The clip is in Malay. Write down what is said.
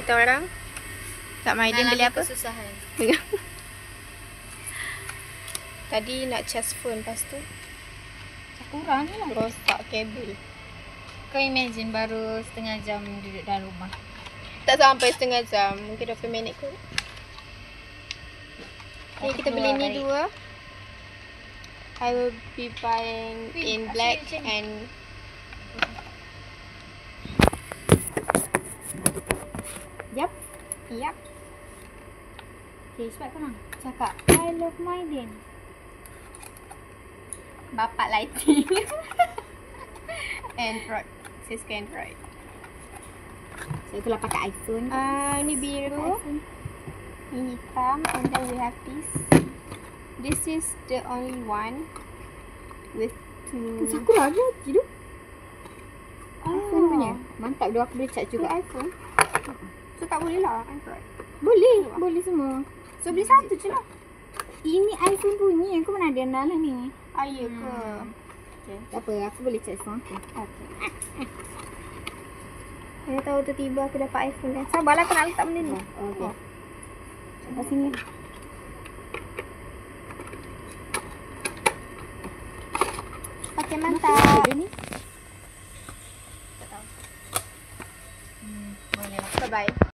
kita orang. Kak Maidin beli apa? Kesusahan. Tadi nak charge phone, lepas tu Kurang ni lah. rosak kabel. Kau imagine baru setengah jam duduk dalam rumah. Tak sampai setengah jam, mungkin 20 minit kot. Okay, kita beli ni dua. I will be buying in black and Yup. yup. Okay, cepat kau nak cakap I love Maidin. Bapak lighting. Android. Cisco Android. So itulah pakai iPhone. Ni biru. Ni hitam. And then we have this. This is the only one with two. Sakura ada lagi tu. iPhone punya. Mantap dia, aku boleh charge Two juga. iPhone. So tak boleh lah Android. Boleh, boleh semua. So beli satu je lah. Ini iPhone punya, aku mana ada lah ni. Ya ke? Okay. Tak apa, aku boleh charge phone aku. Okay. Saya tahu tiba-tiba aku dapat iPhone kan. Sabarlah aku nak letak benda ni. Okay. Sampai sini. Okay, mantap. Ada ni. Tak tahu. Boleh lah. Bye-bye.